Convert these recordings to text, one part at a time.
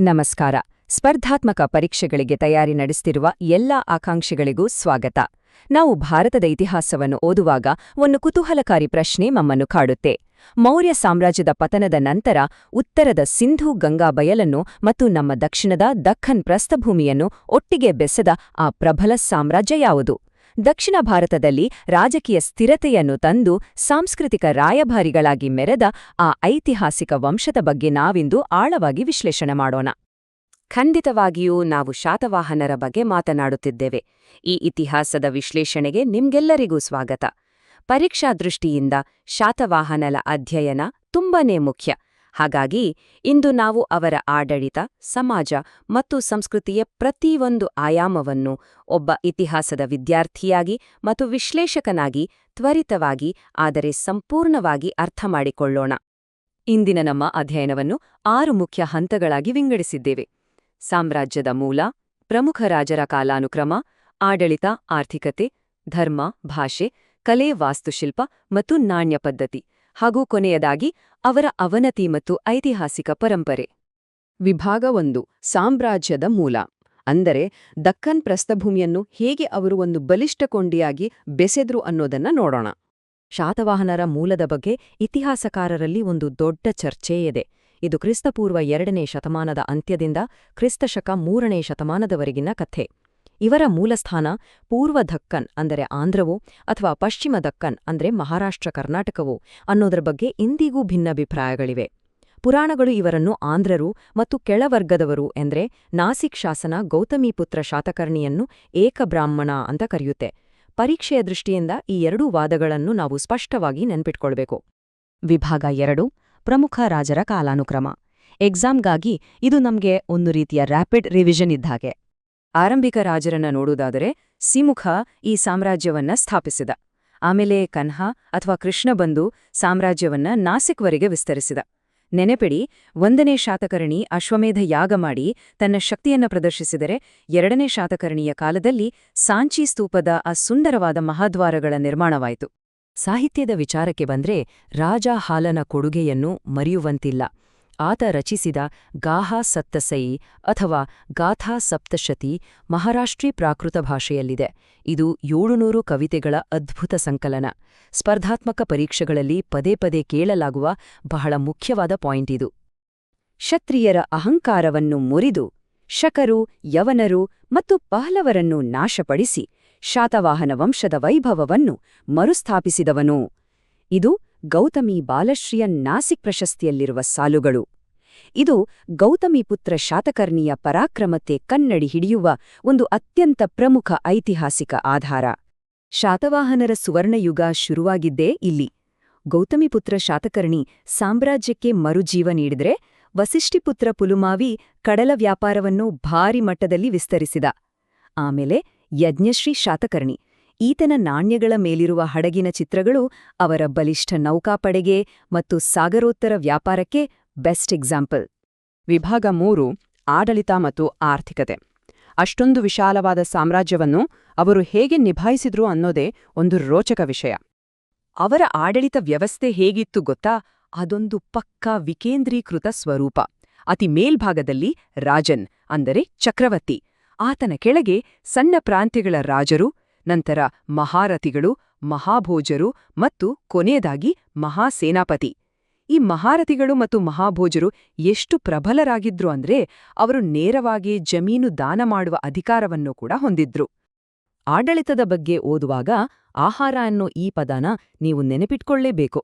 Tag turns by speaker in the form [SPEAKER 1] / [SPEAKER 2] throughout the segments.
[SPEAKER 1] ನಮಸ್ಕಾರ. ಸ್ಪರ್ಧಾತ್ಮಕ ಪರೀಕ್ಷೆಗಳಿಗೆ ತಯಾರಿ ನಡೆಸುತ್ತಿರುವ ಎಲ್ಲಾ ಆಕಾಂಕ್ಷಿಗಳಿಗೂ ಸ್ವಾಗತ. ನಾವು ಭಾರತದ ಇತಿಹಾಸವನ್ನು ಓದುವಾಗ ಒಂದು ಕುತೂಹಲಕಾರಿ ಪ್ರಶ್ನೆ ನಮ್ಮನ್ನು ಕಾಡುತ್ತೆ. ಮೌರ್ಯ ಸಾಮ್ರಾಜ್ಯದ ಪತನದ ನಂತರ ಉತ್ತರದ ಸಿಂಧೂ ಗಂಗಾ ಬಯಲನ್ನು ಮತ್ತು ನಮ್ಮ ದಕ್ಷಿಣದ ದಖ್ಖನ್ ಪ್ರಸ್ಥಭೂಮಿಯನ್ನು ಒಟ್ಟಿಗೆ ಬೆಸೆದ ಆ ಪ್ರಬಲ ಸಾಮ್ರಾಜ್ಯ ಯಾವುದು? ದಕ್ಷಿಣ ಭಾರತದಲ್ಲಿ ರಾಜಕೀಯ ಸ್ಥಿರತೆಯನ್ನು ತಂದು ಸಾಂಸ್ಕೃತಿಕ ರಾಯಭಾರಿಗಳಾಗಿ ಮೆರೆದ ಆ ಐತಿಹಾಸಿಕ ವಂಶದ ಬಗ್ಗೆ ನಾವಿಂದು ಆಳವಾಗಿ ವಿಶ್ಲೇಷಣೆ ಮಾಡೋಣ. ಖಂಡಿತವಾಗಿಯೂ ನಾವು ಶಾತವಾಹನರ ಬಗ್ಗೆ ಮಾತನಾಡುತ್ತಿದ್ದೇವೆ. ಈ ಇತಿಹಾಸದ ವಿಶ್ಲೇಷಣೆಗೆ ನಿಮ್ಗೆಲ್ಲರಿಗೂ ಸ್ವಾಗತ. ಪರೀಕ್ಷಾ ದೃಷ್ಟಿಯಿಂದ ಶಾತವಾಹನರ ಅಧ್ಯಯನ ತುಂಬಾನೇ ಮುಖ್ಯ. ಹಾಗಾಗಿ ಇಂದು ನಾವು ಅವರ ಆಡಳಿತ, ಸಮಾಜ ಮತ್ತು ಸಂಸ್ಕೃತಿಯ ಪ್ರತಿಯೊಂದು ಆಯಾಮವನ್ನು ಒಬ್ಬ ಇತಿಹಾಸದ ವಿದ್ಯಾರ್ಥಿಯಾಗಿ ಮತ್ತು ವಿಶ್ಲೇಷಕನಾಗಿ ತ್ವರಿತವಾಗಿ ಆದರೆ ಸಂಪೂರ್ಣವಾಗಿ ಅರ್ಥಮಾಡಿಕೊಳ್ಳೋಣ. ಇಂದಿನ ನಮ್ಮ ಅಧ್ಯಯನವನ್ನು 6 ಮುಖ್ಯ ಹಂತಗಳಾಗಿ ವಿಂಗಡಿಸಿದ್ದೇವೆ. ಸಾಮ್ರಾಜ್ಯದ ಮೂಲ, ಪ್ರಮುಖ ರಾಜರ ಕಾಲಾನುಕ್ರಮ, ಆಡಳಿತ, ಆರ್ಥಿಕತೆ, ಧರ್ಮ, ಭಾಷೆ, ಕಲೆ, ವಾಸ್ತುಶಿಲ್ಪ ಮತ್ತು ನಾಣ್ಯ ಪದ್ಧತಿ, ಹಾಗೂ ಕೊನೆಯದಾಗಿ ಅವರ ಅವನತಿ ಮತ್ತು ಐತಿಹಾಸಿಕ ಪರಂಪರೆ. ವಿಭಾಗ 1: ಸಾಮ್ರಾಜ್ಯದ ಮೂಲ, ಅಂದರೆ ದಖ್ಖನ್ ಪ್ರಸ್ಥಭೂಮಿಯನ್ನು ಹೇಗೆ ಅವರು ಒಂದು ಬಲಿಷ್ಠ ಕೊಂಡಿಯಾಗಿ ಬೆಸೆದ್ರು ಅನ್ನೋದನ್ನ ನೋಡೋಣ. ಶಾತವಾಹನರ ಮೂಲದ ಬಗ್ಗೆ ಇತಿಹಾಸಕಾರರಲ್ಲಿ ಒಂದು ದೊಡ್ಡ ಚರ್ಚೆ ಇದೆ. ಇದು ಕ್ರಿಸ್ತಪೂರ್ವ 2ನೇ ಶತಮಾನದ ಅಂತ್ಯದಿಂದ ಕ್ರಿಸ್ತಶಕ 3ನೇ ಶತಮಾನದವರೆಗಿನ ಕಥೆ. ಇವರ ಮೂಲಸ್ಥಾನ ಪೂರ್ವ ದಖ್ಖನ್ ಅಂದರೆ ಆಂಧ್ರವೋ ಅಥವಾ ಪಶ್ಚಿಮ ದಖ್ಖನ್ ಅಂದರೆ ಮಹಾರಾಷ್ಟ್ರ ಕರ್ನಾಟಕವೋ ಅನ್ನೋದರ ಬಗ್ಗೆ ಇಂದಿಗೂ ಭಿನ್ನಾಭಿಪ್ರಾಯಗಳಿವೆ. ಪುರಾಣಗಳು ಇವರನ್ನು ಆಂಧ್ರರು ಮತ್ತು ಕೆಳವರ್ಗದವರು ಎಂದರೆ ನಾಸಿಕ್ ಶಾಸನ ಗೌತಮೀಪುತ್ರ ಶಾತಕರ್ಣಿಯನ್ನು ಏಕಬ್ರಾಹ್ಮಣ ಅಂತ ಕರೆಯುತ್ತೆ. ಪರೀಕ್ಷೆಯ ದೃಷ್ಟಿಯಿಂದ ಈ ಎರಡೂ ವಾದಗಳನ್ನು ನಾವು ಸ್ಪಷ್ಟವಾಗಿ ನೆನ್ಪಿಟ್ಕೊಳ್ಬೇಕು. ವಿಭಾಗ 2: ಪ್ರಮುಖ ರಾಜರ ಕಾಲಾನುಕ್ರಮ. ಎಕ್ಸಾಮ್ಗಾಗಿ ಇದು ನಮ್ಗೆ ಒಂದು ರೀತಿಯ ರ್ಯಾಪಿಡ್ ರಿವಿಷನ್ ಇದ್ದಾಗೆ. ಆರಂಭಿಕ ರಾಜರನ್ನ ನೋಡುವುದಾದರೆ ಸಿಮುಖ ಈ ಸಾಮ್ರಾಜ್ಯವನ್ನ ಸ್ಥಾಪಿಸಿದ. ಆಮೇಲೆ ಕನ್ಹ ಅಥವಾ ಕೃಷ್ಣ ಬಂದು ಸಾಮ್ರಾಜ್ಯವನ್ನ ನಾಸಿಕ್ವರೆಗೆ ವಿಸ್ತರಿಸಿದ. ನೆನೆಪಿಡಿ, 1ನೇ ಶಾತಕರ್ಣಿ ಅಶ್ವಮೇಧ ಯಾಗ ಮಾಡಿ ತನ್ನ ಶಕ್ತಿಯನ್ನ ಪ್ರದರ್ಶಿಸಿದರೆ 2ನೇ ಶಾತಕರ್ಣಿಯ ಕಾಲದಲ್ಲಿ ಸಾಂಚಿ ಸ್ತೂಪದ ಆ ಸುಂದರವಾದ ಮಹಾದ್ವಾರಗಳ ನಿರ್ಮಾಣವಾಯಿತು. ಸಾಹಿತ್ಯದ ವಿಚಾರಕ್ಕೆ ಬಂದ್ರೆ ರಾಜ ಹಾಲನ ಕೊಡುಗೆಯನ್ನು ಮರೆಯುವಂತಿಲ್ಲ. ಆತ ರಚಿಸಿದ ಗಾಹಾ ಸಪ್ತಸೈ ಅಥವಾ ಗಾಥಾ ಸಪ್ತಶತಿ ಮಹಾರಾಷ್ಟ್ರೀ ಪ್ರಾಕೃತ ಭಾಷೆಯಲ್ಲಿದೆ. ಇದು 700 ಕವಿತೆಗಳ ಅದ್ಭುತ ಸಂಕಲನ. ಸ್ಪರ್ಧಾತ್ಮಕ ಪರೀಕ್ಷೆಗಳಲ್ಲಿ ಪದೇ ಪದೇ ಕೇಳಲಾಗುವ ಬಹಳ ಮುಖ್ಯವಾದ ಪಾಯಿಂಟ್ ಇದು. ಕ್ಷತ್ರಿಯರ ಅಹಂಕಾರವನ್ನು ಮುರಿದು ಶಕರು, ಯವನರು ಮತ್ತು ಪಹಲವರನ್ನು ನಾಶಪಡಿಸಿ ಶಾತವಾಹನ ವಂಶದ ವೈಭವವನ್ನು ಮರುಸ್ಥಾಪಿಸಿದವನು. ಇದು ಗೌತಮಿ ಬಾಲಶ್ರೀಯ ನಾಸಿಕ್ ಪ್ರಶಸ್ತಿಯಲ್ಲಿರುವ ಸಾಲುಗಳು. ಇದು ಗೌತಮೀಪುತ್ರ ಶಾತಕರ್ಣಿಯ ಪರಾಕ್ರಮತೆ ಕನ್ನಡಿ ಹಿಡಿಯುವ ಒಂದು ಅತ್ಯಂತ ಪ್ರಮುಖ ಐತಿಹಾಸಿಕ ಆಧಾರ. ಶಾತವಾಹನರ ಸುವರ್ಣಯುಗ ಶುರುವಾಗಿದ್ದೇ ಇಲ್ಲಿ. ಗೌತಮಿಪುತ್ರ ಶಾತಕರ್ಣಿ ಸಾಮ್ರಾಜ್ಯಕ್ಕೆ ಮರುಜೀವ ನೀಡಿದ್ರೆ, ವಸಿಷ್ಠಿಪುತ್ರ ಪುಲುಮಾವಿ ಕಡಲ ವ್ಯಾಪಾರವನ್ನು ಭಾರಿ ಮಟ್ಟದಲ್ಲಿ ವಿಸ್ತರಿಸಿದ. ಆಮೇಲೆ ಯಜ್ಞಶ್ರೀ ಶಾತಕರ್ಣಿ, ಈತನ ನಾಣ್ಯಗಳ ಮೇಲಿರುವ ಹಡಗಿನ ಚಿತ್ರಗಳು ಅವರ ಬಲಿಷ್ಠ ನೌಕಾಪಡೆಗೆ ಮತ್ತು ಸಾಗರೋತ್ತರ ವ್ಯಾಪಾರಕ್ಕೆ ಬೆಸ್ಟ್ ಎಕ್ಸಾಂಪಲ್. ವಿಭಾಗ 3: ಆಡಳಿತ ಮತ್ತು ಆರ್ಥಿಕತೆ. ಅಷ್ಟೊಂದು ವಿಶಾಲವಾದ ಸಾಮ್ರಾಜ್ಯವನ್ನು ಅವರು ಹೇಗೆ ನಿಭಾಯಿಸಿದ್ರು ಅನ್ನೋದೇ ಒಂದು ರೋಚಕ ವಿಷಯ. ಅವರ ಆಡಳಿತ ವ್ಯವಸ್ಥೆ ಹೇಗಿತ್ತು ಗೊತ್ತಾ? ಅದೊಂದು ಪಕ್ಕಾ ವಿಕೇಂದ್ರೀಕೃತ ಸ್ವರೂಪ. ಅತಿ ಮೇಲ್ಭಾಗದಲ್ಲಿ ರಾಜನ್ ಅಂದರೆ ಚಕ್ರವರ್ತಿ, ಆತನ ಕೆಳಗೆ ಸಣ್ಣ ಪ್ರಾಂತ್ಯಗಳ ರಾಜರು, ನಂತರ ಮಹಾರಥಿಗಳು, ಮಹಾಭೋಜರು ಮತ್ತು ಕೊನೆಯದಾಗಿ ಮಹಾಸೇನಾಪತಿ. ಈ ಮಹಾರಥಿಗಳು ಮತ್ತು ಮಹಾಭೋಜರು ಎಷ್ಟು ಪ್ರಬಲರಾಗಿದ್ರು ಅಂದ್ರೆ ಅವರು ನೇರವಾಗಿ ಜಮೀನು ದಾನ ಮಾಡುವ ಅಧಿಕಾರವನ್ನು ಕೂಡ ಹೊಂದಿದ್ರು. ಆಡಳಿತದ ಬಗ್ಗೆ ಓದುವಾಗ ಆಹಾರ ಅನ್ನೋ ಈ ಪದನ ನೀವು ನೆನಪಿಟ್ಕೊಳ್ಳೇಬೇಕು.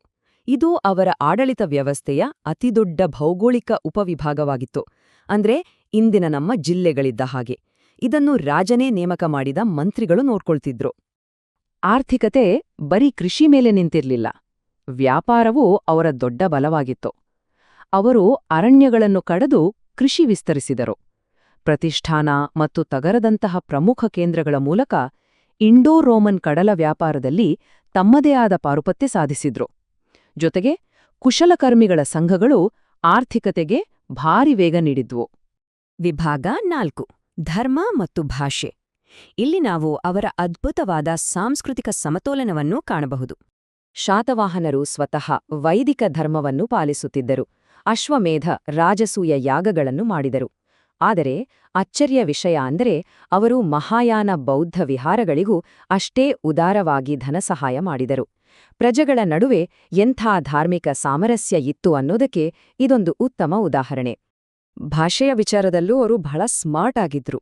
[SPEAKER 1] ಇದು ಅವರ ಆಡಳಿತ ವ್ಯವಸ್ಥೆಯ ಅತಿದೊಡ್ಡ ಭೌಗೋಳಿಕ ಉಪವಿಭಾಗವಾಗಿತ್ತು. ಅಂದ್ರೆ ಇಂದಿನ ನಮ್ಮ ಜಿಲ್ಲೆಗಳಿದ್ದ ಹಾಗೆ. ಇದನ್ನು ರಾಜನೇ ನೇಮಕ ಮಾಡಿದ ಮಂತ್ರಿಗಳು ನೋಡ್ಕೊಳ್ತಿದ್ರು. ಆರ್ಥಿಕತೆ ಬರೀ ಕೃಷಿ ಮೇಲೆ ನಿಂತಿರ್ಲಿಲ್ಲ. ವ್ಯಾಪಾರವೂ ಅವರ ದೊಡ್ಡ ಬಲವಾಗಿತ್ತು. ಅವರು ಅರಣ್ಯಗಳನ್ನು ಕಡಿದು ಕೃಷಿ ವಿಸ್ತರಿಸಿದರು. ಪ್ರತಿಷ್ಠಾನ ಮತ್ತು ತಗರದಂತಹ ಪ್ರಮುಖ ಕೇಂದ್ರಗಳ ಮೂಲಕ ಇಂಡೋ ರೋಮನ್ ಕಡಲ ವ್ಯಾಪಾರದಲ್ಲಿ ತಮ್ಮದೇ ಆದ ಪಾರುಪತ್ಯ ಸಾಧಿಸಿದ್ರು. ಜೊತೆಗೆ ಕುಶಲಕರ್ಮಿಗಳ ಸಂಘಗಳು ಆರ್ಥಿಕತೆಗೆ ಭಾರಿ ವೇಗ ನೀಡಿದ್ವು. ವಿಭಾಗ 4: ಧರ್ಮ ಮತ್ತು ಭಾಷೆ. ಇಲ್ಲಿ ನಾವು ಅವರ ಅದ್ಭುತವಾದ ಸಾಂಸ್ಕೃತಿಕ ಸಮತೋಲನವನ್ನು ಕಾಣಬಹುದು. ಶಾತವಾಹನರು ಸ್ವತಃ ವೈದಿಕ ಧರ್ಮವನ್ನು ಪಾಲಿಸುತ್ತಿದ್ದರು. ಅಶ್ವಮೇಧ, ರಾಜಸೂಯ ಯಾಗಗಳನ್ನು ಮಾಡಿದರು. ಆದರೆ ಅಚ್ಚರಿಯ ವಿಷಯ ಅಂದರೆ ಅವರು ಮಹಾಯಾನ ಬೌದ್ಧ ವಿಹಾರಗಳಿಗೂ ಅಷ್ಟೇ ಉದಾರವಾಗಿ ಧನಸಹಾಯ ಮಾಡಿದರು. ಪ್ರಜೆಗಳ ನಡುವೆ ಎಂಥ ಧಾರ್ಮಿಕ ಸಾಮರಸ್ಯ ಇತ್ತು ಅನ್ನೋದಕ್ಕೆ ಇದೊಂದು ಉತ್ತಮ ಉದಾಹರಣೆ. ಭಾಷೆಯ ವಿಚಾರದಲ್ಲೂ ಅವರು ಬಹಳ ಸ್ಮಾರ್ಟ್ ಆಗಿದ್ರು.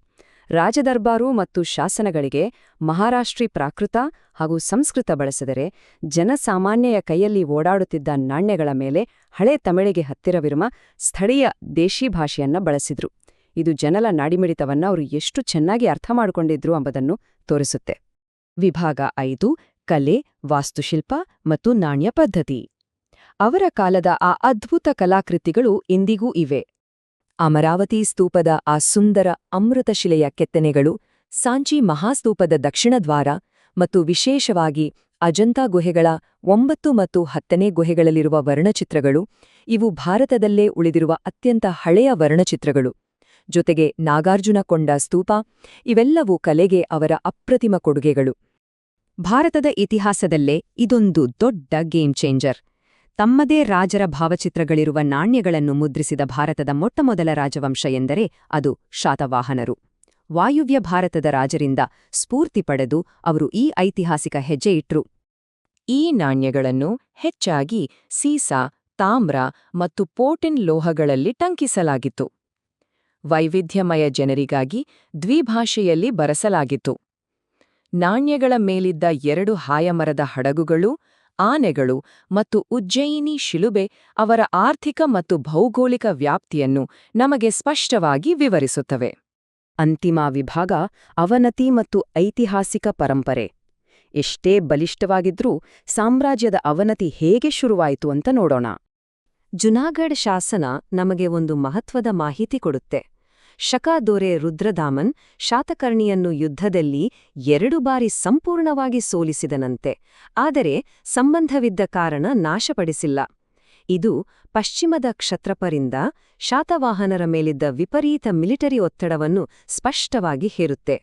[SPEAKER 1] ರಾಜದರ್ಬಾರು ಮತ್ತು ಶಾಸನಗಳಿಗೆ ಮಹಾರಾಷ್ಟ್ರೀ ಪ್ರಾಕೃತ ಹಾಗೂ ಸಂಸ್ಕೃತ ಬಳಸಿದರೆ, ಜನಸಾಮಾನ್ಯರ ಕೈಯಲ್ಲಿ ಓಡಾಡುತ್ತಿದ್ದ ನಾಣ್ಯಗಳ ಮೇಲೆ ಹಳೆ ತಮಿಳಿಗೆ ಹತ್ತಿರವಿರುವ ಸ್ಥಳೀಯ ದೇಶೀ ಭಾಷೆಯನ್ನ ಬಳಸಿದ್ರು. ಇದು ಜನರ ನಾಡಿಮಿಡಿತವನ್ನ ಅವರು ಎಷ್ಟು ಚೆನ್ನಾಗಿ ಅರ್ಥ ಮಾಡಿಕೊಂಡಿದ್ರು ಎಂಬುದನ್ನು ತೋರಿಸುತ್ತೆ. ವಿಭಾಗ 5: ಕಲೆ, ವಾಸ್ತುಶಿಲ್ಪ ಮತ್ತು ನಾಣ್ಯ ಪದ್ಧತಿ. ಅವರ ಕಾಲದ ಆ ಅದ್ಭುತ ಕಲಾಕೃತಿಗಳು ಇಂದಿಗೂ ಇವೆ. ಅಮರಾವತಿ ಸ್ತೂಪದ ಆ ಸುಂದರ ಅಮೃತಶಿಲೆಯ ಕೆತ್ತನೆಗಳು, ಸಾಂಚಿ ಮಹಾಸ್ತೂಪದ ದಕ್ಷಿಣ ದ್ವಾರ ಮತ್ತು ವಿಶೇಷವಾಗಿ ಅಜಂತಾ ಗುಹೆಗಳ 9 ಮತ್ತು 10ನೇ ಗುಹೆಗಳಲ್ಲಿರುವ ವರ್ಣಚಿತ್ರಗಳು, ಇವು ಭಾರತದಲ್ಲೇ ಉಳಿದಿರುವ ಅತ್ಯಂತ ಹಳೆಯ ವರ್ಣಚಿತ್ರಗಳು. ಜೊತೆಗೆ ನಾಗಾರ್ಜುನಕೊಂಡ ಸ್ತೂಪ, ಇವೆಲ್ಲವೂ ಕಲೆಗೆ ಅವರ ಅಪ್ರತಿಮ ಕೊಡುಗೆಗಳು. ಭಾರತದ ಇತಿಹಾಸದಲ್ಲೇ ಇದೊಂದು ದೊಡ್ಡ ಗೇಮ್ ಚೇಂಜರ್. ತಮ್ಮದೇ ರಾಜರ ಭಾವಚಿತ್ರಗಳಿರುವ ನಾಣ್ಯಗಳನ್ನು ಮುದ್ರಿಸಿದ ಭಾರತದ ಮೊಟ್ಟಮೊದಲ ರಾಜವಂಶ ಎಂದರೆ ಅದು ಶಾತವಾಹನರು. ವಾಯುವ್ಯ ಭಾರತದ ರಾಜರಿಂದ ಸ್ಫೂರ್ತಿ ಪಡೆದು ಅವರು ಈ ಐತಿಹಾಸಿಕ ಹೆಜ್ಜೆ ಇಟ್ರು. ಈ ನಾಣ್ಯಗಳನ್ನು ಹೆಚ್ಚಾಗಿ ಸೀಸ, ತಾಮ್ರ ಮತ್ತು ಪೋಟಿನ್ ಲೋಹಗಳಲ್ಲಿ ಟಂಕಿಸಲಾಗಿತ್ತು. ವೈವಿಧ್ಯಮಯ ಜನರಿಗಾಗಿ ದ್ವಿಭಾಷೆಯಲ್ಲಿ ಬರೆಸಲಾಗಿತ್ತು. ನಾಣ್ಯಗಳ ಮೇಲಿದ್ದ 2 ಹಾಯಮರದ ಹಡಗುಗಳು, ಆನೆಗಳು ಮತ್ತು ಉಜ್ಜಯಿನಿ ಶಿಲುಬೆ ಅವರ ಆರ್ಥಿಕ ಮತ್ತು ಭೌಗೋಳಿಕ ವ್ಯಾಪ್ತಿಯನ್ನು ನಮಗೆ ಸ್ಪಷ್ಟವಾಗಿ ವಿವರಿಸುತ್ತವೆ. ಅಂತಿಮ ವಿಭಾಗ: ಅವನತಿ ಮತ್ತು ಐತಿಹಾಸಿಕ ಪರಂಪರೆ. ಎಷ್ಟೇ ಬಲಿಷ್ಠವಾಗಿದ್ರೂ ಸಾಮ್ರಾಜ್ಯದ ಅವನತಿ ಹೇಗೆ ಶುರುವಾಯಿತು ಅಂತ ನೋಡೋಣ. ಜುನಾಗಢ್ ಶಾಸನ ನಮಗೆ ಒಂದು ಮಹತ್ವದ ಮಾಹಿತಿ ಕೊಡುತ್ತೆ. ಶಕ ದೊರೆ ರುದ್ರದಾಮನ್ ಶಾತಕರ್ಣಿಯನ್ನು ಯುದ್ಧದಲ್ಲಿ 2 ಬಾರಿ ಸಂಪೂರ್ಣವಾಗಿ ಸೋಲಿಸಿದನಂತೆ, ಆದರೆ ಸಂಬಂಧವಿದ್ದ ಕಾರಣ ನಾಶಪಡಿಸಿಲ್ಲ. ಇದು ಪಶ್ಚಿಮದ ಕ್ಷತ್ರಪರಿಂದ ಶಾತವಾಹನರ ಮೇಲಿದ್ದ ವಿಪರೀತ ಮಿಲಿಟರಿ ಒತ್ತಡವನ್ನು ಸ್ಪಷ್ಟವಾಗಿ ಹೇರುತ್ತೆ.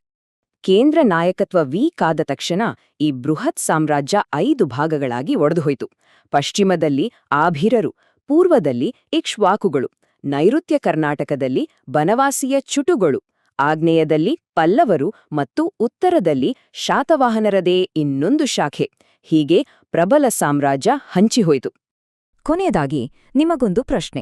[SPEAKER 1] ಕೇಂದ್ರ ನಾಯಕತ್ವ ವೀಕಾದ ತಕ್ಷಣ ಈ ಬೃಹತ್ ಸಾಮ್ರಾಜ್ಯ 5 ಭಾಗಗಳಾಗಿ ಒಡೆದುಹೋಯಿತು. ಪಶ್ಚಿಮದಲ್ಲಿ ಆಭಿರರು, ಪೂರ್ವದಲ್ಲಿ ಇಕ್ಷ್ವಾಕುಗಳು, ನೈಋತ್ಯ ಕರ್ನಾಟಕದಲ್ಲಿ ಬನವಾಸಿಯ ಚುಟುಗಳು, ಆಗ್ನೇಯದಲ್ಲಿ ಪಲ್ಲವರು ಮತ್ತು ಉತ್ತರದಲ್ಲಿ ಶಾತವಾಹನರದೇ ಇನ್ನೊಂದು ಶಾಖೆ. ಹೀಗೆ ಪ್ರಬಲ ಸಾಮ್ರಾಜ್ಯ ಹಂಚಿಹೋಯಿತು. ಕೊನೆಯದಾಗಿ ನಿಮಗೊಂದು ಪ್ರಶ್ನೆ.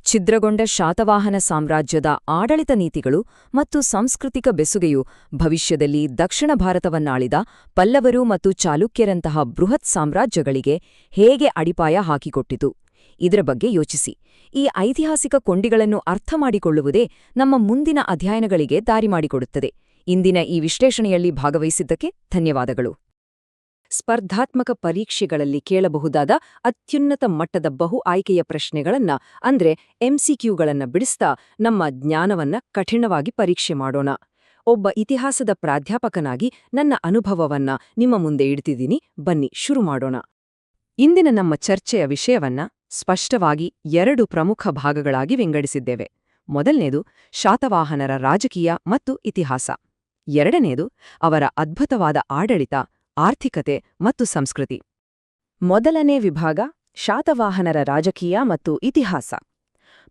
[SPEAKER 1] ಛಿದ್ರಗೊಂಡ ಶಾತವಾಹನ ಸಾಮ್ರಾಜ್ಯದ ಆಡಳಿತ ನೀತಿಗಳು ಮತ್ತು ಸಾಂಸ್ಕೃತಿಕ ಬೆಸುಗೆಯು ಭವಿಷ್ಯದಲ್ಲಿ ದಕ್ಷಿಣ ಭಾರತವನ್ನಾಳಿದ ಪಲ್ಲವರು ಮತ್ತು ಚಾಲುಕ್ಯರಂತಹ ಬೃಹತ್ ಸಾಮ್ರಾಜ್ಯಗಳಿಗೆ ಹೇಗೆ ಅಡಿಪಾಯ ಹಾಕಿಕೊಟ್ಟಿತು? ಇದರ ಬಗ್ಗೆ ಯೋಚಿಸಿ. ಈ ಐತಿಹಾಸಿಕ ಕೊಂಡಿಗಳನ್ನು ಅರ್ಥ ಮಾಡಿಕೊಳ್ಳುವುದೇ ನಮ್ಮ ಮುಂದಿನ ಅಧ್ಯಯನಗಳಿಗೆ ದಾರಿ ಮಾಡಿಕೊಡುತ್ತದೆ. ಇಂದಿನ ಈ ವಿಶ್ಲೇಷಣೆಯಲ್ಲಿ ಭಾಗವಹಿಸಿದ್ದಕ್ಕೆ ಧನ್ಯವಾದಗಳು. ಸ್ಪರ್ಧಾತ್ಮಕ ಪರೀಕ್ಷೆಗಳಲ್ಲಿ ಕೇಳಬಹುದಾದ ಅತ್ಯುನ್ನತ ಮಟ್ಟದ ಬಹು ಆಯ್ಕೆಯ ಪ್ರಶ್ನೆಗಳನ್ನ ಅಂದ್ರೆ ಎಂಸಿಕ್ಯೂಗಳನ್ನ ಬಿಡಿಸ್ತಾ ನಮ್ಮ ಜ್ಞಾನವನ್ನ ಕಠಿಣವಾಗಿ ಪರೀಕ್ಷೆ ಮಾಡೋಣ. ಒಬ್ಬ ಇತಿಹಾಸದ ಪ್ರಾಧ್ಯಾಪಕನಾಗಿ ನನ್ನ ಅನುಭವವನ್ನ ನಿಮ್ಮ ಮುಂದೆ ಇಡ್ತಿದ್ದೀನಿ. ಬನ್ನಿ ಶುರು ಮಾಡೋಣ. ಇಂದಿನ ನಮ್ಮ ಚರ್ಚೆಯ ವಿಷಯವನ್ನ ಸ್ಪಷ್ಟವಾಗಿ 2 ಪ್ರಮುಖ ಭಾಗಗಳಾಗಿ ವಿಂಗಡಿಸಿದ್ದೇವೆ. ಮೊದಲನೇದು ಶಾತವಾಹನರ ರಾಜಕೀಯ ಮತ್ತು ಇತಿಹಾಸ. ಎರಡನೇದು ಅವರ ಅದ್ಭುತವಾದ ಆಡಳಿತ, ಆರ್ಥಿಕತೆ ಮತ್ತು ಸಂಸ್ಕೃತಿ. ಮೊದಲನೇ ವಿಭಾಗ: ಶಾತವಾಹನರ ರಾಜಕೀಯ ಮತ್ತು ಇತಿಹಾಸ.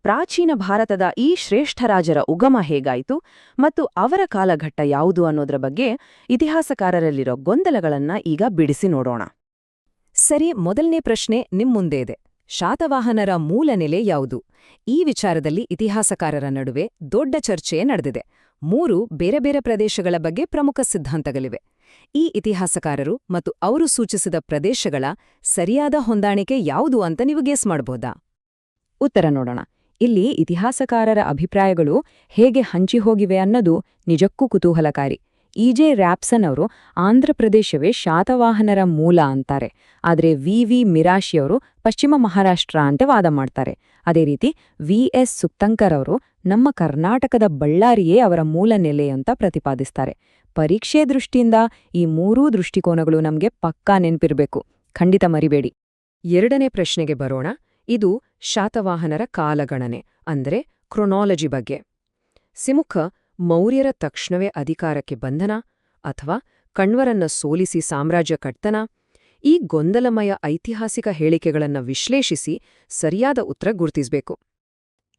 [SPEAKER 1] ಪ್ರಾಚೀನ ಭಾರತದ ಈ ಶ್ರೇಷ್ಠ ರಾಜರ ಉಗಮ ಹೇಗಾಯಿತು ಮತ್ತು ಅವರ ಕಾಲಘಟ್ಟ ಯಾವುದು ಅನ್ನೋದರ ಬಗ್ಗೆ ಇತಿಹಾಸಕಾರರಲ್ಲಿರೋ ಗೊಂದಲಗಳನ್ನ ಈಗ ಬಿಡಿಸಿ ನೋಡೋಣ. ಸರಿ, ಮೊದಲನೇ ಪ್ರಶ್ನೆ ನಿಮ್ಮುಂದೆ ಇದೆ. ಶಾತವಾಹನರ ಮೂಲ ನೆಲೆ ಯಾವುದು? ಈ ವಿಚಾರದಲ್ಲಿ ಇತಿಹಾಸಕಾರರ ನಡುವೆ ದೊಡ್ಡ ಚರ್ಚೆ ನಡೆದಿದೆ. 3 ಬೇರೆ ಬೇರೆ ಪ್ರದೇಶಗಳ ಬಗ್ಗೆ ಪ್ರಮುಖ ಸಿದ್ಧಾಂತಗಳಿವೆ. ಈ ಇತಿಹಾಸಕಾರರು ಮತ್ತು ಅವರು ಸೂಚಿಸಿದ ಪ್ರದೇಶಗಳ ಸರಿಯಾದ ಹೊಂದಾಣಿಕೆ ಯಾವುದು ಅಂತ ನೀವು ಗೆಸ್ ಮಾಡಬಹುದಾ? ಉತ್ತರ ನೋಡೋಣ. ಇಲ್ಲಿ ಇತಿಹಾಸಕಾರರ ಅಭಿಪ್ರಾಯಗಳು ಹೇಗೆ ಹಂಚಿಹೋಗಿವೆ ಅನ್ನೋದು ನಿಜಕ್ಕೂ ಕುತೂಹಲಕಾರಿ. ಇ.ಜೆ. ರ್ಯಾಪ್ಸನ್ ಅವರು ಆಂಧ್ರಪ್ರದೇಶವೇ ಶಾತವಾಹನರ ಮೂಲ ಅಂತಾರೆ, ಆದರೆ ವಿ ಮಿರಾಶಿಯವರು ಪಶ್ಚಿಮ ಮಹಾರಾಷ್ಟ್ರ ಅಂತ ವಾದ ಮಾಡ್ತಾರೆ. ಅದೇ ರೀತಿ ವಿ.ಎಸ್. ಸುಕ್ತಂಕರ್ ಅವರು ನಮ್ಮ ಕರ್ನಾಟಕದ ಬಳ್ಳಾರಿಯೇ ಅವರ ಮೂಲ ನೆಲೆ ಅಂತ ಪ್ರತಿಪಾದಿಸ್ತಾರೆ. ಪರೀಕ್ಷೆ ದೃಷ್ಟಿಯಿಂದ ಈ 3 ದೃಷ್ಟಿಕೋನಗಳು ನಮಗೆ ಪಕ್ಕಾ ನೆನಪಿರಬೇಕು, ಖಂಡಿತ ಮರಿಬೇಡಿ. ಎರಡನೇ ಪ್ರಶ್ನೆಗೆ ಬರೋಣ. ಇದು ಶಾತವಾಹನರ ಕಾಲಗಣನೆ ಅಂದ್ರೆ ಕ್ರೊನಾಲಜಿ ಬಗ್ಗೆ. ಸಿಮುಖ ಮೌರ್ಯರ ತಕ್ಷಣವೇ ಅಧಿಕಾರಕ್ಕೆ ಬಂಧನ ಅಥವಾ ಕಣ್ವರನ್ನ ಸೋಲಿಸಿ ಸಾಮ್ರಾಜ್ಯ ಕಟ್ತನ? ಈ ಗೊಂದಲಮಯ ಐತಿಹಾಸಿಕ ಹೇಳಿಕೆಗಳನ್ನು ವಿಶ್ಲೇಷಿಸಿ ಸರಿಯಾದ ಉತ್ತರ ಗುರುತಿಸಬೇಕು.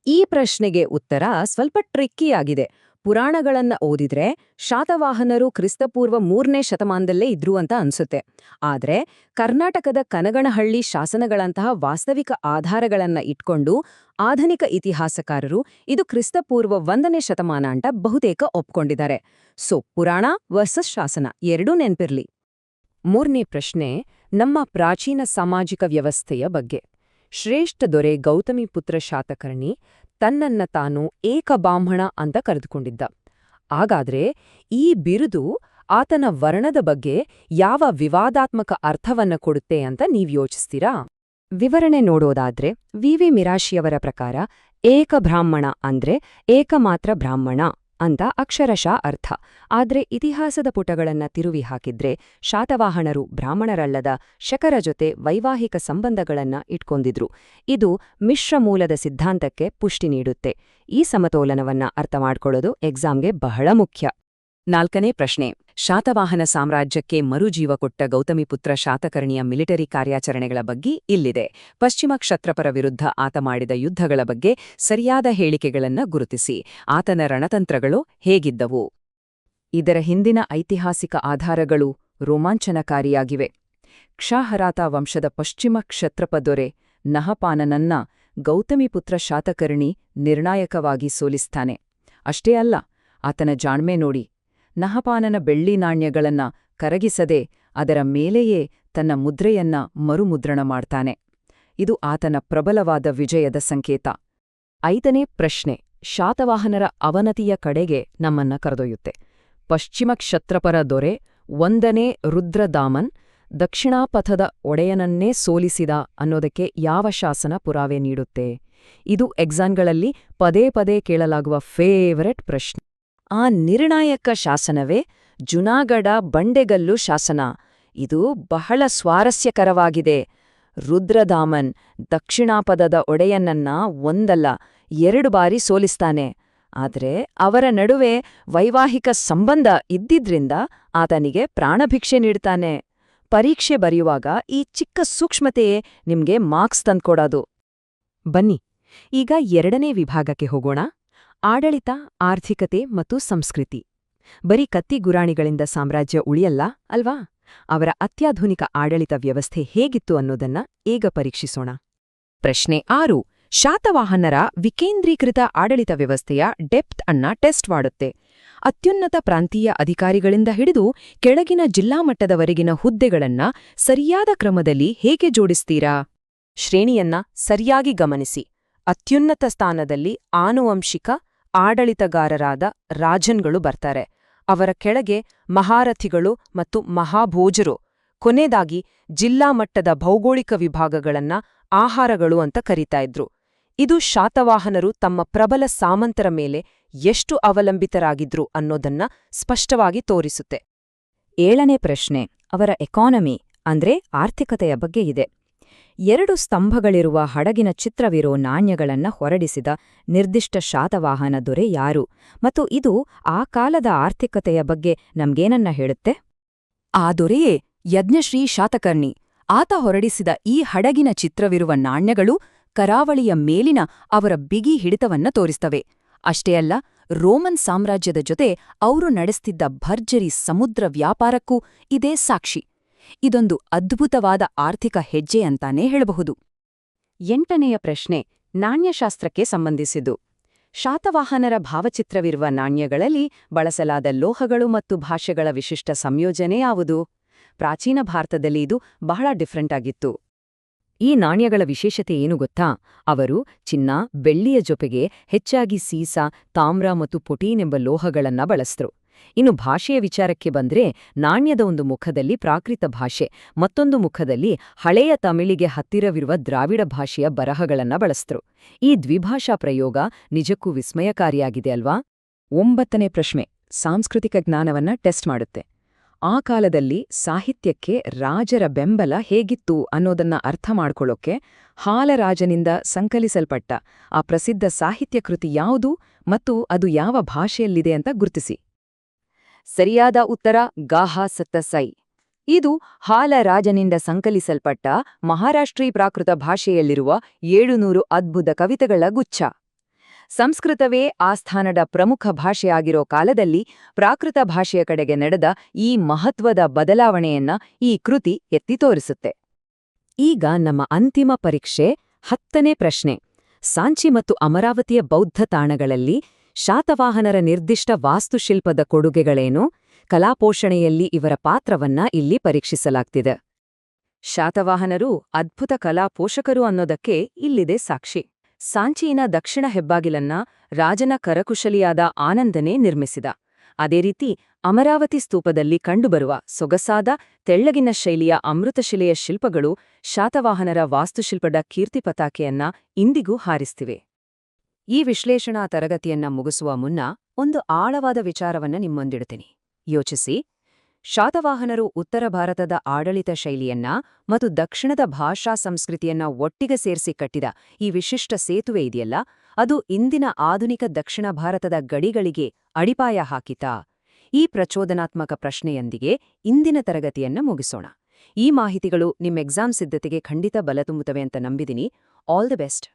[SPEAKER 1] ಈ ಪ್ರಶ್ನೆಗೆ ಉತ್ತರ ಸ್ವಲ್ಪ ಟ್ರಿಕ್ಕಿಯಾಗಿದೆ. ಪುರಾಣಗಳನ್ನ ಓದಿದ್ರೆ ಶಾತವಾಹನರು ಕ್ರಿಸ್ತಪೂರ್ವ 3ನೇ ಶತಮಾನದಲ್ಲೇ ಇದ್ರು ಅಂತ ಅನ್ಸುತ್ತೆ. ಆದ್ರೆ ಕರ್ನಾಟಕದ ಕನಗನಹಳ್ಳಿ ಶಾಸನಗಳಂತಹ ವಾಸ್ತವಿಕ ಆಧಾರಗಳನ್ನ ಇಟ್ಕೊಂಡು ಆಧುನಿಕ ಇತಿಹಾಸಕಾರರು ಇದು ಕ್ರಿಸ್ತಪೂರ್ವ 1ನೇ ಶತಮಾನ ಅಂತ ಬಹುತೇಕ ಒಪ್ಕೊಂಡಿದ್ದಾರೆ. ಸೊ ಪುರಾಣ ವರ್ಸಸ್ ಶಾಸನ ಎರಡೂ ನೆನ್ಪಿರ್ಲಿ. 3ನೇ ಪ್ರಶ್ನೆ ನಮ್ಮ ಪ್ರಾಚೀನ ಸಾಮಾಜಿಕ ವ್ಯವಸ್ಥೆಯ ಬಗ್ಗೆ. ಶ್ರೇಷ್ಠ ದೊರೆ ಗೌತಮಿಪುತ್ರ ಶಾತಕರ್ಣಿ ತನ್ನನ್ನ ತಾನು ಏಕಬ್ರಾಹ್ಮಣ ಅಂತ ಕರೆದುಕೊಂಡಿದ್ದ. ಹಾಗಾದ್ರೆ ಈ ಬಿರುದು ಆತನ ವರ್ಣದ ಬಗ್ಗೆ ಯಾವ ವಿವಾದಾತ್ಮಕ ಅರ್ಥವನ್ನ ಕೊಡುತ್ತೆ ಅಂತ ನೀವ್ ಯೋಚಿಸ್ತೀರಾ? ವಿವರಣೆ ನೋಡೋದಾದ್ರೆ ವಿ ಮಿರಾಶಿಯವರ ಪ್ರಕಾರ ಏಕಬ್ರಾಹ್ಮಣ ಅಂದ್ರೆ ಏಕಮಾತ್ರ ಬ್ರಾಹ್ಮಣ ಅಂತ ಅಕ್ಷರಶಃ ಅರ್ಥ. ಆದ್ರೆ ಇತಿಹಾಸದ ಪುಟಗಳನ್ನ ತಿರುವಿ ಹಾಕಿದ್ರೆ ಶಾತವಾಹನರು ಬ್ರಾಹ್ಮಣರಲ್ಲದ ಶಕರ ಜೊತೆ ವೈವಾಹಿಕ ಸಂಬಂಧಗಳನ್ನ ಇಟ್ಕೊಂಡಿದ್ರು. ಇದು ಮಿಶ್ರ ಮೂಲದ ಸಿದ್ಧಾಂತಕ್ಕೆ ಪುಷ್ಟಿ ನೀಡುತ್ತೆ. ಈ ಸಮತೋಲನವನ್ನ ಅರ್ಥ ಮಾಡ್ಕೊಳ್ಳೋದು ಎಕ್ಸಾಮ್ಗೆ ಬಹಳ ಮುಖ್ಯ. 4ನೇ ಪ್ರಶ್ನೆ ಶಾತವಾಹನ ಸಾಮ್ರಾಜ್ಯಕ್ಕೆ ಮರುಜೀವ ಕೊಟ್ಟ ಗೌತಮಿಪುತ್ರ ಶಾತಕರ್ಣಿಯ ಮಿಲಿಟರಿ ಕಾರ್ಯಾಚರಣೆಗಳ ಬಗ್ಗೆ ಇಲ್ಲಿದೆ. ಪಶ್ಚಿಮ ಕ್ಷತ್ರಪರ ವಿರುದ್ಧ ಆತ ಮಾಡಿದ ಯುದ್ಧಗಳ ಬಗ್ಗೆ ಸರಿಯಾದ ಹೇಳಿಕೆಗಳನ್ನ ಗುರುತಿಸಿ. ಆತನ ರಣತಂತ್ರಗಳು ಹೇಗಿದ್ದವು? ಇದರ ಹಿಂದಿನ ಐತಿಹಾಸಿಕ ಆಧಾರಗಳು ರೋಮಾಂಚನಕಾರಿಯಾಗಿವೆ. ಕ್ಷಹರಾತ ವಂಶದ ಪಶ್ಚಿಮ ಕ್ಷತ್ರಪ ದೊರೆ ನಹಪಾನನನ್ನ ಗೌತಮಿಪುತ್ರ ಶಾತಕರ್ಣಿ ನಿರ್ಣಾಯಕವಾಗಿ ಸೋಲಿಸ್ತಾನೆ. ಅಷ್ಟೇ ಅಲ್ಲ, ಆತನ ಜಾಣ್ಮೆ ನೋಡಿ. ನಹಪಾನನ ಬೆಳ್ಳಿ ನಾಣ್ಯಗಳನ್ನ ಕರಗಿಸದೆ ಅದರ ಮೇಲೆಯೇ ತನ್ನ ಮುದ್ರೆಯನ್ನ ಮರುಮುದ್ರಣ ಮಾಡ್ತಾನೆ. ಇದು ಆತನ ಪ್ರಬಲವಾದ ವಿಜಯದ ಸಂಕೇತ. 5ನೇ ಪ್ರಶ್ನೆ ಶಾತವಾಹನರ ಅವನತಿಯ ಕಡೆಗೆ ನಮ್ಮನ್ನ ಕರೆದೊಯ್ಯುತ್ತೆ. ಪಶ್ಚಿಮ ಕ್ಷತ್ರಪರ ದೊರೆ 1ನೇ ರುದ್ರದಾಮನ್ ದಕ್ಷಿಣಾಪಥದ ಒಡೆಯನನ್ನೇ ಸೋಲಿಸಿದ ಅನ್ನೋದಕ್ಕೆ ಯಾವ ಶಾಸನ ಪುರಾವೆ ನೀಡುತ್ತೆ? ಇದು ಎಕ್ಸಾಮ್ಗಳಲ್ಲಿ ಪದೇ ಪದೇ ಕೇಳಲಾಗುವ ಫೇವರೆಟ್ ಪ್ರಶ್ನೆ. ಆ ನಿರ್ಣಾಯಕ ಶಾಸನವೇ ಜುನಾಗಢ ಬಂಡೆಗಲ್ಲು ಶಾಸನ. ಇದು ಬಹಳ ಸ್ವಾರಸ್ಯಕರವಾಗಿದೆ. ರುದ್ರದಾಮನ್ ದಕ್ಷಿಣಾಪಥದ ಒಡೆಯನನ್ನ 1 ಬಾರಿ ಸೋಲಿಸ್ತಾನೆ. ಆದರೆ ಅವರ ನಡುವೆ ವೈವಾಹಿಕ ಸಂಬಂಧ ಇದ್ದಿದ್ರಿಂದ ಆತನಿಗೆ ಪ್ರಾಣಭಿಕ್ಷೆ ನೀಡ್ತಾನೆ. ಪರೀಕ್ಷೆ ಬರೆಯುವಾಗ ಈ ಚಿಕ್ಕ ಸೂಕ್ಷ್ಮತೆಯೇ ನಿಮ್ಗೆ ಮಾರ್ಕ್ಸ್ ತಂದ್ಕೊಡೋದು. ಬನ್ನಿ ಈಗ 2ನೇ ವಿಭಾಗಕ್ಕೆ ಹೋಗೋಣ. ಆಡಳಿತ, ಆರ್ಥಿಕತೆ ಮತ್ತು ಸಂಸ್ಕೃತಿ. ಬರೀ ಕತ್ತಿಗುರಾಣಿಗಳಿಂದ ಸಾಮ್ರಾಜ್ಯ ಉಳಿಯಲ್ಲ ಅಲ್ವಾ? ಅವರ ಅತ್ಯಾಧುನಿಕ ಆಡಳಿತ ವ್ಯವಸ್ಥೆ ಹೇಗಿತ್ತು ಅನ್ನೋದನ್ನ ಈಗ ಪರೀಕ್ಷಿಸೋಣ. ಪ್ರಶ್ನೆ 6 ಶಾತವಾಹನರ ವಿಕೇಂದ್ರೀಕೃತ ಆಡಳಿತ ವ್ಯವಸ್ಥೆಯ ಡೆಪ್ತ್ ಅನ್ನ ಟೆಸ್ಟ್ ಮಾಡುತ್ತೆ. ಅತ್ಯುನ್ನತ ಪ್ರಾಂತೀಯ ಅಧಿಕಾರಿಗಳಿಂದ ಹಿಡಿದು ಕೆಳಗಿನ ಜಿಲ್ಲಾ ಮಟ್ಟದವರೆಗಿನ ಹುದ್ದೆಗಳನ್ನ ಸರಿಯಾದ ಕ್ರಮದಲ್ಲಿ ಹೇಗೆ ಜೋಡಿಸ್ತೀರಾ? ಶ್ರೇಣಿಯನ್ನ ಸರಿಯಾಗಿ ಗಮನಿಸಿ. ಅತ್ಯುನ್ನತ ಸ್ಥಾನದಲ್ಲಿ ಆನುವಂಶಿಕ ಆಡಳಿತಗಾರರಾದ ರಾಜನ್ಗಳು ಬರ್ತಾರೆ. ಅವರ ಕೆಳಗೆ ಮಹಾರಥಿಗಳು ಮತ್ತು ಮಹಾಭೋಜರು. ಕೊನೆಯದಾಗಿ ಜಿಲ್ಲಾ ಮಟ್ಟದ ಭೌಗೋಳಿಕ ವಿಭಾಗಗಳನ್ನ ಆಹಾರಗಳು ಅಂತ ಕರೀತಾ ಇದ್ರು. ಇದು ಶಾತವಾಹನರು ತಮ್ಮ ಪ್ರಬಲ ಸಾಮಂತರ ಮೇಲೆ ಎಷ್ಟು ಅವಲಂಬಿತರಾಗಿದ್ರು ಅನ್ನೋದನ್ನ ಸ್ಪಷ್ಟವಾಗಿ ತೋರಿಸುತ್ತೆ. 7ನೇ ಪ್ರಶ್ನೆ ಅವರ ಎಕಾನಮಿ ಅಂದ್ರೆ ಆರ್ಥಿಕತೆಯ ಬಗ್ಗೆ ಇದೆ. 2 ಸ್ತಂಭಗಳಿರುವ ಹಡಗಿನ ಚಿತ್ರವಿರೋ ನಾಣ್ಯಗಳನ್ನ ಹೊರಡಿಸಿದ ನಿರ್ದಿಷ್ಟ ಶಾತವಾಹನ ದೊರೆ ಯಾರು? ಮತ್ತು ಇದು ಆ ಕಾಲದ ಆರ್ಥಿಕತೆಯ ಬಗ್ಗೆ ನಮ್ಗೇನನ್ನ ಹೇಳುತ್ತೆ? ಆ ದೊರೆಯೇ ಯಜ್ಞಶ್ರೀ ಶಾತಕರ್ಣಿ. ಆತ ಹೊರಡಿಸಿದ ಈ ಹಡಗಿನ ಚಿತ್ರವಿರುವ ನಾಣ್ಯಗಳು ಕರಾವಳಿಯ ಮೇಲಿನ ಅವರ ಬಿಗಿ ಹಿಡಿತವನ್ನ ತೋರಿಸ್ತವೆ. ಅಷ್ಟೇ ಅಲ್ಲ, ರೋಮನ್ ಸಾಮ್ರಾಜ್ಯದ ಜೊತೆ ಅವರು ನಡೆಸ್ತಿದ್ದ ಭರ್ಜರಿ ಸಮುದ್ರ ವ್ಯಾಪಾರಕ್ಕೂ ಇದೇ ಸಾಕ್ಷಿ. ಇದೊಂದು ಅದ್ಭುತವಾದ ಆರ್ಥಿಕ ಹೆಜ್ಜೆ ಅಂತಾನೇ ಹೇಳಬಹುದು. 8ನೆಯ ಪ್ರಶ್ನೆ ನಾಣ್ಯಶಾಸ್ತ್ರಕ್ಕೆ ಸಂಬಂಧಿಸಿದ್ದು. ಶಾತವಾಹನರ ಭಾವಚಿತ್ರವಿರುವ ನಾಣ್ಯಗಳಲ್ಲಿ ಬಳಸಲಾದ ಲೋಹಗಳು ಮತ್ತು ಭಾಷೆಗಳ ವಿಶಿಷ್ಟ ಸಂಯೋಜನೆ ಯಾವುದು? ಪ್ರಾಚೀನ ಭಾರತದಲ್ಲಿ ಇದು ಬಹಳ ಡಿಫ್ರೆಂಟ್ ಆಗಿತ್ತು. ಈ ನಾಣ್ಯಗಳ ವಿಶೇಷತೆ ಏನು ಗೊತ್ತಾ? ಅವರು ಚಿನ್ನ, ಬೆಳ್ಳಿಯ ಜೊತೆಗೆ ಹೆಚ್ಚಾಗಿ ಸೀಸ, ತಾಮ್ರ ಮತ್ತು ಪೊಟೀನೆಂಬ ಲೋಹಗಳನ್ನ ಬಳಸಿದ್ರು. ಇನ್ನು ಭಾಷೆಯ ವಿಚಾರಕ್ಕೆ ಬಂದ್ರೆ ನಾಣ್ಯದ ಒಂದು ಮುಖದಲ್ಲಿ ಪ್ರಾಕೃತ ಭಾಷೆ, ಮತ್ತೊಂದು ಮುಖದಲ್ಲಿ ಹಳೆಯ ತಮಿಳಿಗೆ ಹತ್ತಿರವಿರುವ ದ್ರಾವಿಡ ಭಾಷೆಯ ಬರಹಗಳನ್ನ ಬಳಸಿದ್ರು. ಈ ದ್ವಿಭಾಷಾ ಪ್ರಯೋಗ ನಿಜಕ್ಕೂ ವಿಸ್ಮಯಕಾರಿಯಾಗಿದೆ ಅಲ್ವಾ? 9ನೇ ಪ್ರಶ್ನೆ ಸಾಂಸ್ಕೃತಿಕ ಜ್ಞಾನವನ್ನ ಟೆಸ್ಟ್ ಮಾಡುತ್ತೆ. ಆ ಕಾಲದಲ್ಲಿ ಸಾಹಿತ್ಯಕ್ಕೆ ರಾಜರ ಬೆಂಬಲ ಹೇಗಿತ್ತು ಅನ್ನೋದನ್ನ ಅರ್ಥ ಮಾಡ್ಕೊಳ್ಳೋಕೆ ಹಾಲರಾಜನಿಂದ ಸಂಕಲಿಸಲ್ಪಟ್ಟ ಆ ಪ್ರಸಿದ್ಧ ಸಾಹಿತ್ಯ ಕೃತಿ ಯಾವುದು ಮತ್ತು ಅದು ಯಾವ ಭಾಷೆಯಲ್ಲಿದೆ ಅಂತ ಗುರುತಿಸಿ. ಸರಿಯಾದ ಉತ್ತರ ಗಾಹ ಸತ್ತಸೈ. ಇದು ಹಾಲರಾಜನಿಂದ ಸಂಕಲಿಸಲ್ಪಟ್ಟ ಮಹಾರಾಷ್ಟ್ರೀ ಪ್ರಾಕೃತ ಭಾಷೆಯಲ್ಲಿರುವ 700 ಅದ್ಭುತ ಕವಿತೆಗಳ ಗುಚ್ಛ. ಸಂಸ್ಕೃತವೇ ಆಸ್ಥಾನದ ಪ್ರಮುಖ ಭಾಷೆಯಾಗಿರೋ ಕಾಲದಲ್ಲಿ ಪ್ರಾಕೃತ ಭಾಷೆಯ ಕಡೆಗೆ ನಡೆದ ಈ ಮಹತ್ವದ ಬದಲಾವಣೆಯನ್ನ ಈ ಕೃತಿ ಎತ್ತಿ ತೋರಿಸುತ್ತೆ. ಈಗ ನಮ್ಮ ಅಂತಿಮ ಪರೀಕ್ಷೆ 10ನೇ ಪ್ರಶ್ನೆ. ಸಾಂಚಿ ಮತ್ತು ಅಮರಾವತಿಯ ಬೌದ್ಧ ತಾಣಗಳಲ್ಲಿ ಶಾತವಾಹನರ ನಿರ್ದಿಷ್ಟ ವಾಸ್ತುಶಿಲ್ಪದ ಕೊಡುಗೆಗಳೇನು? ಕಲಾಪೋಷಣೆಯಲ್ಲಿ ಇವರ ಪಾತ್ರವನ್ನ ಇಲ್ಲಿ ಪರೀಕ್ಷಿಸಲಾಗ್ತಿದೆ. ಶಾತವಾಹನರು ಅದ್ಭುತ ಕಲಾ ಪೋಷಕರು ಅನ್ನೋದಕ್ಕೆ ಇಲ್ಲಿದೆ ಸಾಕ್ಷಿ. ಸಾಂಚಿಯಿನ ದಕ್ಷಿಣ ಹೆಬ್ಬಾಗಿಲನ್ನ ರಾಜನ ಕರಕುಶಲಿಯಾದ ಆನಂದನೇ ನಿರ್ಮಿಸಿದ. ಅದೇ ರೀತಿ ಅಮರಾವತಿ ಸ್ತೂಪದಲ್ಲಿ ಕಂಡುಬರುವ ಸೊಗಸಾದ ತೆಳ್ಳಗಿನ ಶೈಲಿಯ ಅಮೃತಶಿಲೆಯ ಶಿಲ್ಪಗಳು ಶಾತವಾಹನರ ವಾಸ್ತುಶಿಲ್ಪದ ಕೀರ್ತಿ ಪತಾಕೆಯನ್ನ ಇಂದಿಗೂ ಹಾರಿಸ್ತಿವೆ. ಈ ವಿಶ್ಲೇಷಣಾ ತರಗತಿಯನ್ನ ಮುಗಿಸುವ ಮುನ್ನ ಒಂದು ಆಳವಾದ ವಿಚಾರವನ್ನ ನಿಮ್ಮೊಂದಿಡ್ತೀನಿ. ಯೋಚಿಸಿ. ಶಾತವಾಹನರು ಉತ್ತರ ಭಾರತದ ಆಡಳಿತ ಶೈಲಿಯನ್ನ ಮತ್ತು ದಕ್ಷಿಣದ ಭಾಷಾ ಸಂಸ್ಕೃತಿಯನ್ನ ಒಟ್ಟಿಗೆ ಸೇರಿಸಿ ಕಟ್ಟಿದ ಈ ವಿಶಿಷ್ಟ ಸೇತುವೆ ಇದೆಯಲ್ಲ, ಅದು ಇಂದಿನ ಆಧುನಿಕ ದಕ್ಷಿಣ ಭಾರತದ ಗಡಿಗಳಿಗೆ ಅಡಿಪಾಯ ಹಾಕಿತಾ? ಈ ಪ್ರಚೋದನಾತ್ಮಕ ಪ್ರಶ್ನೆಯೊಂದಿಗೆ ಇಂದಿನ ತರಗತಿಯನ್ನ ಮುಗಿಸೋಣ. ಈ ಮಾಹಿತಿಗಳು ನಿಮ್ಮ ಎಕ್ಸಾಮ್ ಸಿದ್ಧತೆಗೆ ಖಂಡಿತ ಬಲ ತುಂಬುತ್ತವೆ ಅಂತ ನಂಬಿದ್ದೀನಿ. All the best.